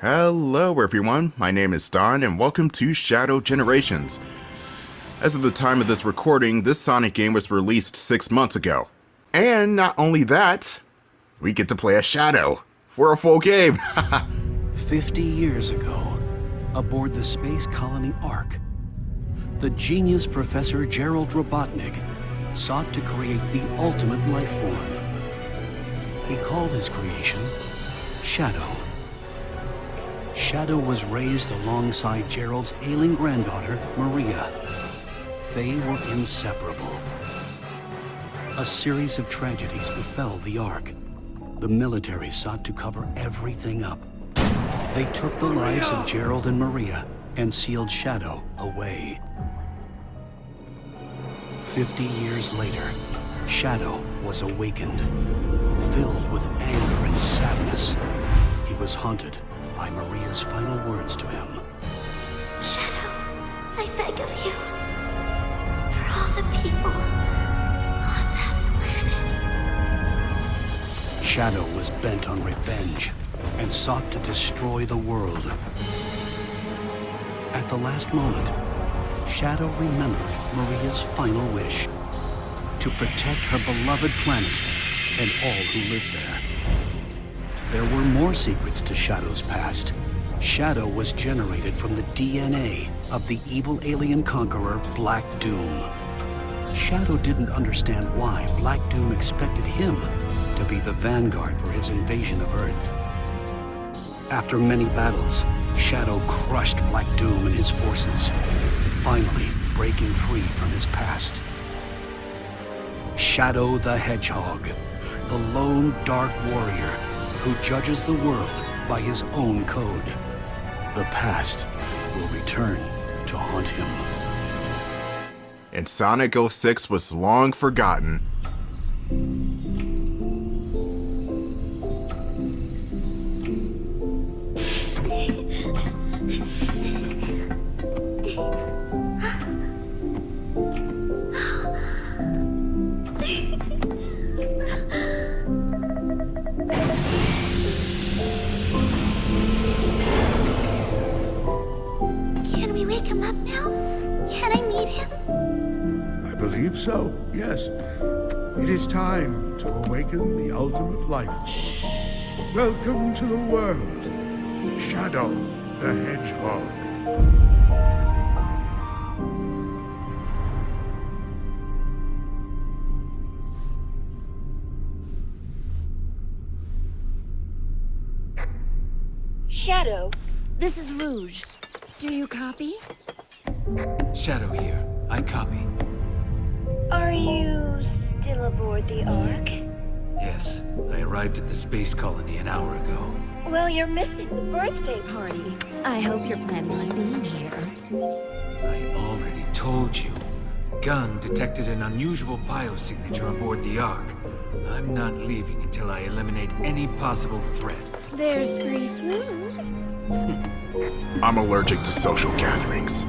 Hello everyone, my name is Don and welcome to Shadow Generations. As of the time of this recording, this Sonic game was released 6 months ago. And not only that, we get to play as Shadow for a full game. 50 years ago, aboard the Space Colony ARK, the genius Professor Gerald Robotnik sought to create the ultimate life form. He called his creation Shadow. Shadow was raised alongside Gerald's ailing granddaughter, Maria. They were inseparable. A series of tragedies befell the ARK. The military sought to cover everything up. They took the lives of Gerald and Maria and sealed Shadow away. 50 years later, Shadow was awakened, filled with anger and sadness. He was haunted by Maria's final words to him. Shadow, I beg of you, for all the people on that planet. Shadow was bent on revenge and sought to destroy the world. At the last moment, Shadow remembered Maria's final wish, to protect her beloved planet and all who lived there. There were more secrets to Shadow's past. Shadow was generated from the DNA of the evil alien conqueror, Black Doom. Shadow didn't understand why Black Doom expected him to be the vanguard for his invasion of Earth. After many battles, Shadow crushed Black Doom and his forces, finally breaking free from his past. Shadow the Hedgehog, the lone dark warrior who judges the world by his own code. The past will return to haunt him. And Sonic 06 was long forgotten. Can we wake him up now? Can I meet him? I believe so, yes. It is time to awaken the ultimate life form. Welcome to the world, Shadow the Hedgehog. Shadow, this is Rouge. Do you copy? Shadow here. I copy. Are you still aboard the ARK? Yes, I arrived at the Space Colony an hour ago. Well, you're missing the birthday party. I hope you're planning on being here. I already told you. Gun detected an unusual biosignature aboard the ARK. I'm not leaving until I eliminate any possible threat. There's free food. I'm allergic to social gatherings.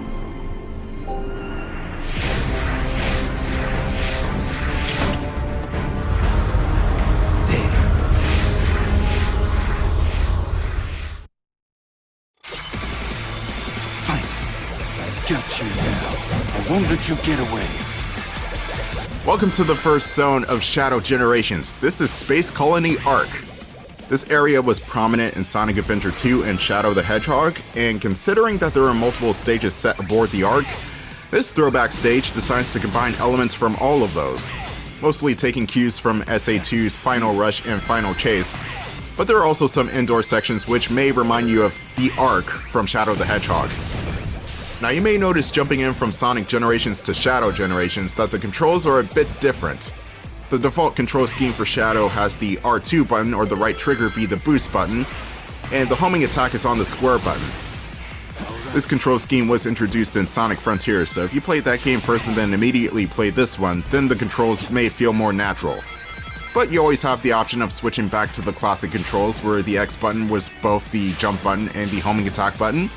There. Fine. I've got you now. I won't let you get away. Welcome to the first zone of Shadow Generations. This is Space Colony ARK. This area was prominent in Sonic Adventure 2 and Shadow the Hedgehog, and considering that there are multiple stages set aboard the ARK, this throwback stage decides to combine elements from all of those, mostly taking cues from SA2's Final Rush and Final Chase, but there are also some indoor sections which may remind you of the ARK from Shadow the Hedgehog. Now you may notice jumping in from Sonic Generations to Shadow Generations that the controls are a bit different. The default control scheme for Shadow has the R2 button or the right trigger be the boost button, and the homing attack is on the square button. This control scheme was introduced in Sonic Frontiers, so if you played that game first and then immediately played this one, then the controls may feel more natural. But you always have the option of switching back to the classic controls where the X button was both the jump button and the homing attack button,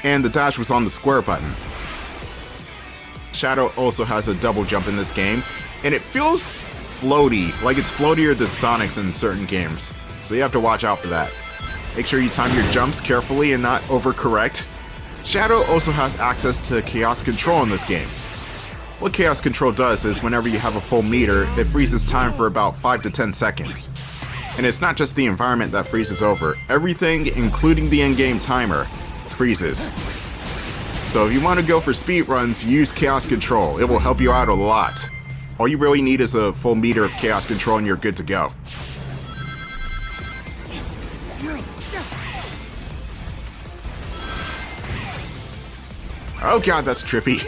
and the dash was on the square button. Shadow also has a double jump in this game, and it feels floaty, like it's floatier than Sonic's in certain games, so you have to watch out for that. Make sure you time your jumps carefully and not overcorrect. Shadow also has access to Chaos Control in this game. What Chaos Control does is whenever you have a full meter, it freezes time for about 5 to 10 seconds. And it's not just the environment that freezes over, everything, including the in-game timer, freezes. So if you want to go for speedruns, use Chaos Control. It will help you out a lot. All you really need is a full meter of Chaos Control and you're good to go. Oh god, that's trippy.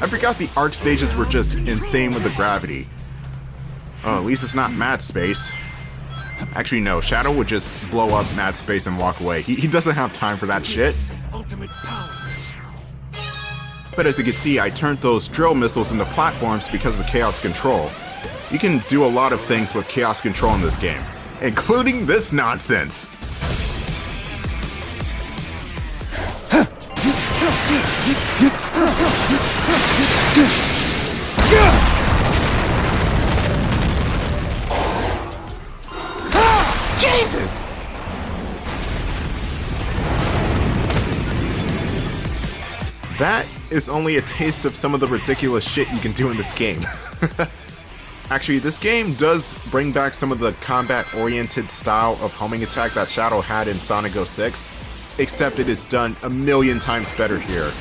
I forgot the ARK stages were just insane with the gravity. Oh, at least it's not Mad Space. Actually, no, Shadow would just blow up Mad Space and walk away. He doesn't have time for that shit. But as you can see, I turned those drill missiles into platforms because of Chaos Control. You can do a lot of things with Chaos Control in this game, including this nonsense. Jesus! That is only a taste of some of the ridiculous shit you can do in this game. Actually, this game does bring back some of the combat-oriented style of homing attack that Shadow had in Sonic 06, except it is done a million times better here.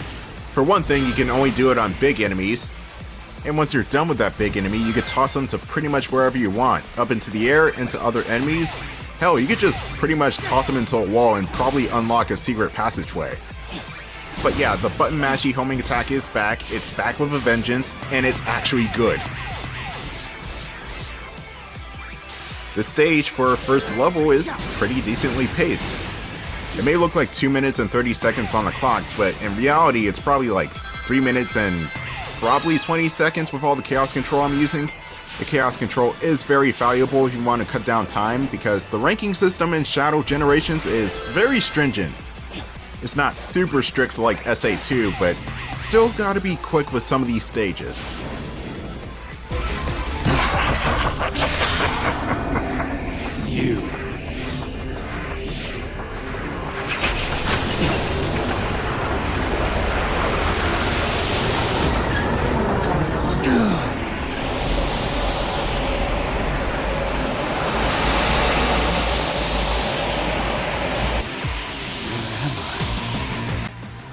For one thing, you can only do it on big enemies, and once you're done with that big enemy, you can toss them to pretty much wherever you want, up into the air, into other enemies. Hell, you could just pretty much toss them into a wall and probably unlock a secret passageway. But yeah, the button mashy homing attack is back, it's back with a vengeance, and it's actually good. The stage for first level is pretty decently paced. It may look like 2 minutes and 30 seconds on the clock, but in reality it's probably like 3 minutes and probably 20 seconds with all the Chaos Control I'm using. The Chaos Control is very valuable if you want to cut down time, because the ranking system in Shadow Generations is very stringent. It's not super strict like SA2, but still gotta be quick with some of these stages. You.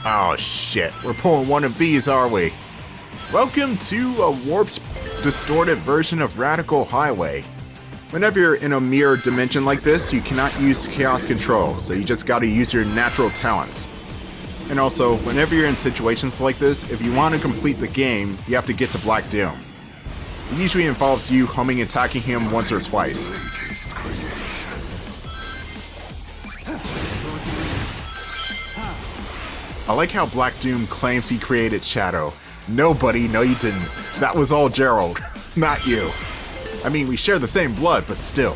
Oh shit, we're pulling one of these, are we? Welcome to a warped, distorted version of Radical Highway. Whenever you're in a mirror dimension like this, you cannot use Chaos Control, so you just gotta use your natural talents. And also, whenever you're in situations like this, if you want to complete the game, you have to get to Black Doom. It usually involves you homing and attacking him once or twice. I like how Black Doom claims he created Shadow. Nobody, no you didn't. That was all Gerald, not you. I mean, we share the same blood, but still.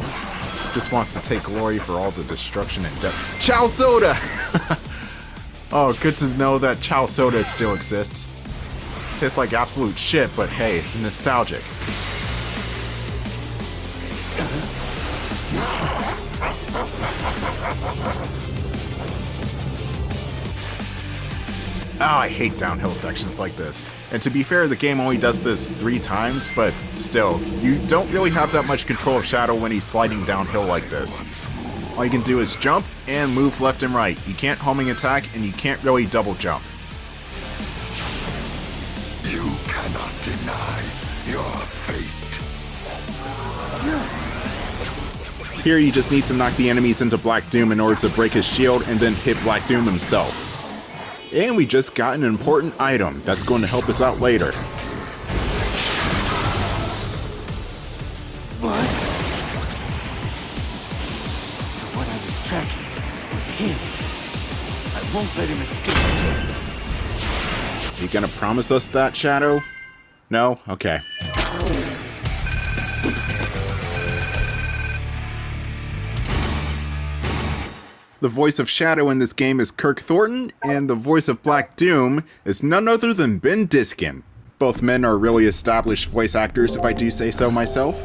Just wants to take glory for all the destruction and death. Chow Soda! Oh, good to know that Chow Soda still exists. Tastes like absolute shit, but hey, it's nostalgic. Oh, I hate downhill sections like this. And to be fair, the game only does this 3 times, but still, you don't really have that much control of Shadow when he's sliding downhill like this. All you can do is jump and move left and right. You can't homing attack, and you can't really double jump. You cannot deny your fate. Here you just need to knock the enemies into Black Doom in order to break his shield and then hit Black Doom himself. And we just got an important item that's going to help us out later. What? So what I was tracking was him. I won't let him escape again. You gonna promise us that, Shadow? No? Okay. The voice of Shadow in this game is Kirk Thornton, and the voice of Black Doom is none other than Ben Diskin. Both men are really established voice actors, if I do say so myself.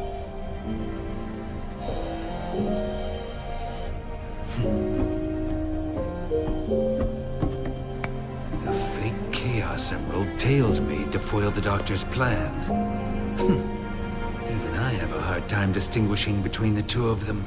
Chaos Emerald Tails made to foil the Doctor's plans. Even I have a hard time distinguishing between the two of them.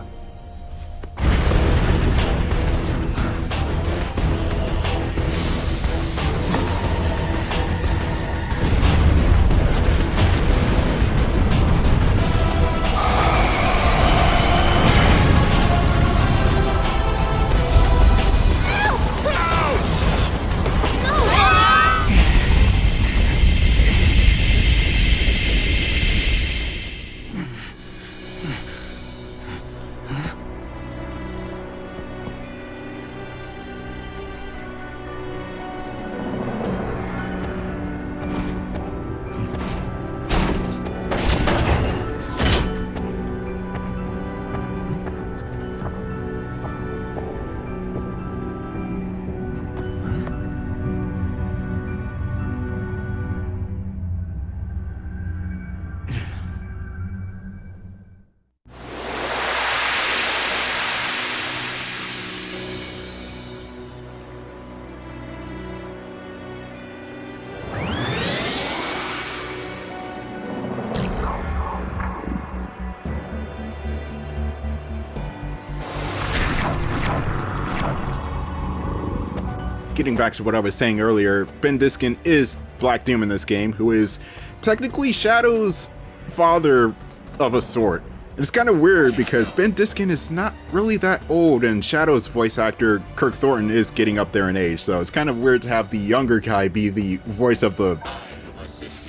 Getting back to what I was saying earlier, Ben Diskin is Black Doom in this game, who is technically Shadow's father of a sort. And it's kind of weird because Ben Diskin is not really that old, and Shadow's voice actor, Kirk Thornton, is getting up there in age, so it's kind of weird to have the younger guy be the voice of the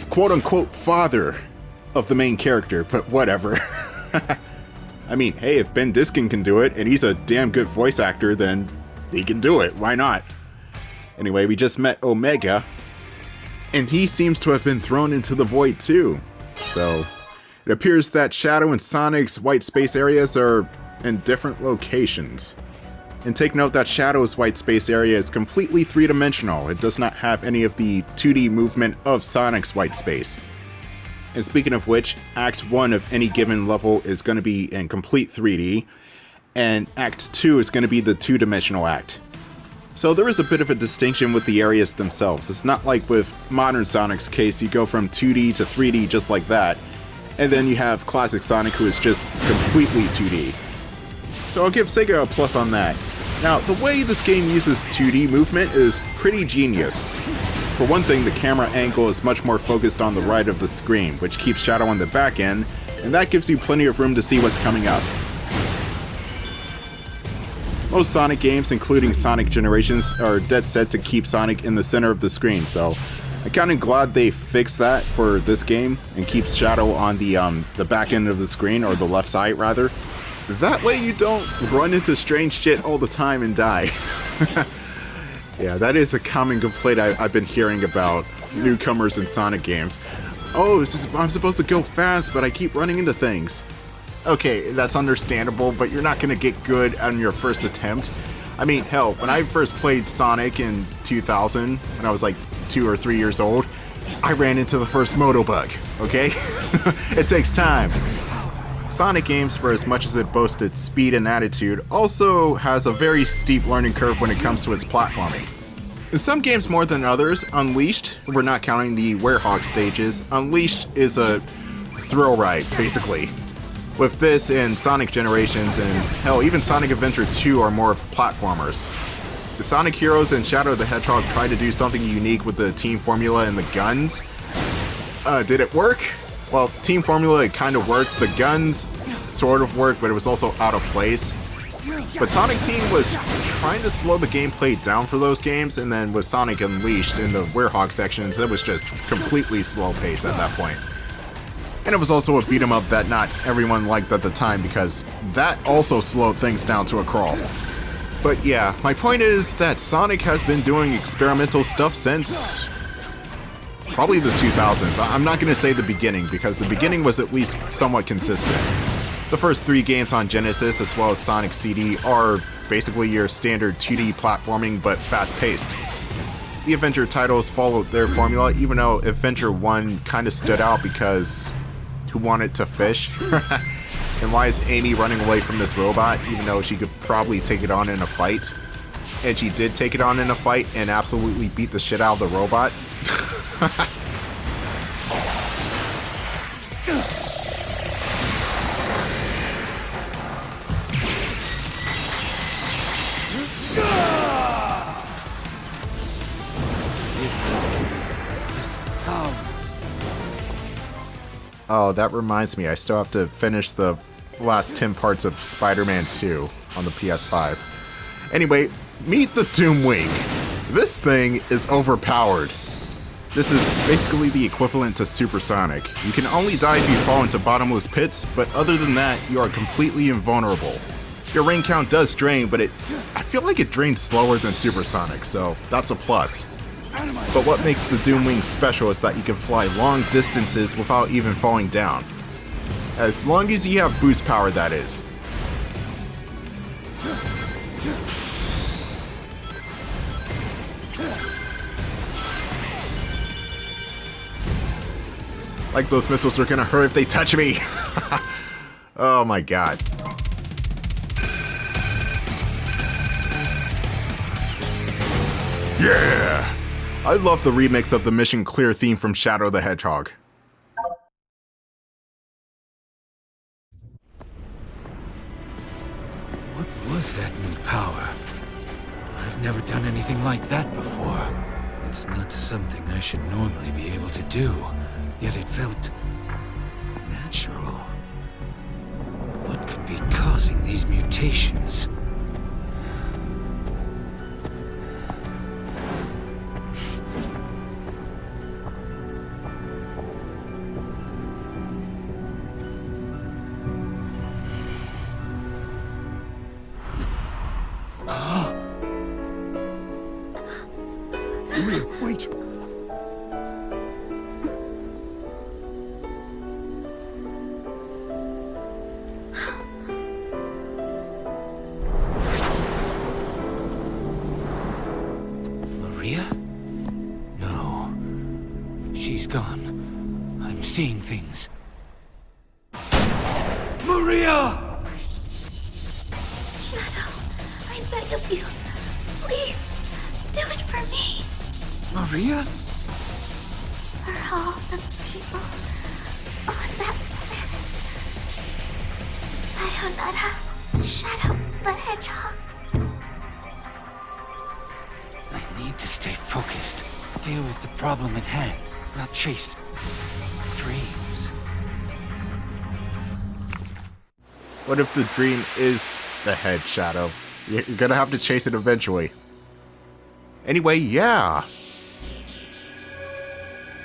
quote-unquote father of the main character, but whatever. I mean, hey, if Ben Diskin can do it, and he's a damn good voice actor, then he can do it. Why not? Anyway, we just met Omega, and he seems to have been thrown into the void too. So, it appears that Shadow and Sonic's white space areas are in different locations. And take note that Shadow's white space area is completely three-dimensional. It does not have any of the 2D movement of Sonic's white space. And speaking of which, Act 1 of any given level is going to be in complete 3D, and Act 2 is going to be the two-dimensional act. So there is a bit of a distinction with the areas themselves. It's not like with modern Sonic's case, you go from 2D to 3D just like that, and then you have classic Sonic who is just completely 2D. So I'll give Sega a plus on that. Now, the way this game uses 2D movement is pretty genius. For one thing, the camera angle is much more focused on the right of the screen, which keeps Shadow on the back end, and that gives you plenty of room to see what's coming up. Most Sonic games, including Sonic Generations, are dead set to keep Sonic in the center of the screen, so I'm kind of glad they fixed that for this game and keeps Shadow on the back end of the screen, or the left side rather. That way you don't run into strange shit all the time and die. Yeah, that is a common complaint I've been hearing about newcomers in Sonic games. Oh, I'm supposed to go fast, but I keep running into things. Okay, that's understandable, but you're not going to get good on your first attempt. I mean, hell, when I first played Sonic in 2000, when I was like 2 or 3 years old, I ran into the first moto bug, okay? It takes time. Sonic games, for as much as it boasts its speed and attitude, also has a very steep learning curve when it comes to its platforming. In some games more than others, Unleashed, we're not counting the Werehog stages, Unleashed is a thrill ride, basically. With this and Sonic Generations and hell, even Sonic Adventure 2 are more of platformers. The Sonic Heroes and Shadow the Hedgehog tried to do something unique with the team formula and the guns. Did it work? Well, team formula, it kind of worked. The guns sort of worked, but it was also out of place. But Sonic Team was trying to slow the gameplay down for those games, and then with Sonic Unleashed in the Werehog sections, it was just completely slow paced at that point. And it was also a beat 'em up that not everyone liked at the time, because that also slowed things down to a crawl. But yeah, my point is that Sonic has been doing experimental stuff since probably the 2000s. I'm not going to say the beginning, because the beginning was at least somewhat consistent. The first 3 games on Genesis, as well as Sonic CD, are basically your standard 2D platforming, but fast-paced. The Adventure titles followed their formula, even though Adventure 1 kind of stood out because who wanted to fish? And why is Amy running away from this robot, even though she could probably take it on in a fight? And she did take it on in a fight and absolutely beat the shit out of the robot. Oh, that reminds me, I still have to finish the last 10 parts of Spider-Man 2 on the PS5. Anyway, meet the Doomwing. This thing is overpowered. This is basically the equivalent to Supersonic. You can only die if you fall into bottomless pits, but other than that, you are completely invulnerable. Your rain count does drain, but I feel like it drains slower than Supersonic, so that's a plus. But what makes the Doomwing special is that you can fly long distances without even falling down. As long as you have boost power, that is. Like those missiles are gonna hurt if they touch me! Oh my god. Yeah! I love the remix of the Mission Clear theme from Shadow the Hedgehog. What was that new power? I've never done anything like that before. It's not something I should normally be able to do, yet it felt natural. What could be causing these mutations? Wait. Maria? No. She's gone. I'm seeing things. Maria! Shadow, I beg of you. Please, do it for me. Maria? For all the people on that planet. Sayonara, Shadow the Hedgehog. I need to stay focused. Deal with the problem at hand, not chase dreams. What if the dream is the head, Shadow? You're gonna have to chase it eventually. Anyway, yeah.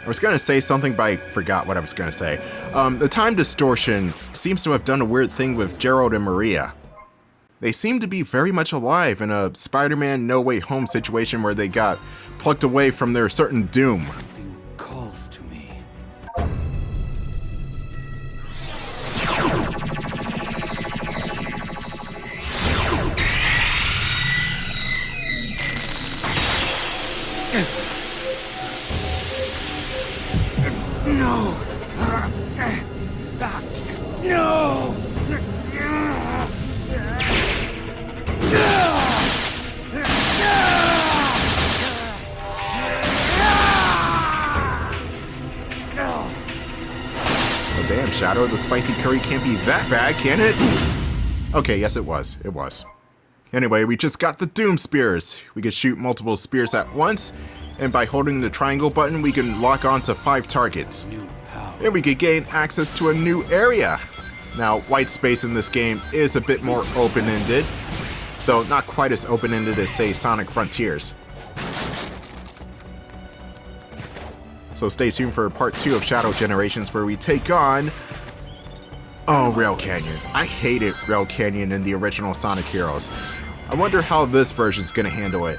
I was gonna say something, but I forgot what I was gonna say. The time distortion seems to have done a weird thing with Gerald and Maria. They seem to be very much alive in a Spider-Man No Way Home situation where they got plucked away from their certain doom. Something calls to me. No! No! Oh damn, Shadow, the spicy curry can't be that bad, can it? Okay, yes it was. It was. Anyway, we just got the Doom Spears. We could shoot multiple spears at once, and by holding the triangle button, we can lock on to 5 targets. And we could gain access to a new area. Now, white space in this game is a bit more open-ended, though not quite as open-ended as, say, Sonic Frontiers. So stay tuned for part 2 of Shadow Generations, where we take on... Oh, Rail Canyon. I hated Rail Canyon in the original Sonic Heroes. I wonder how this version's gonna handle it.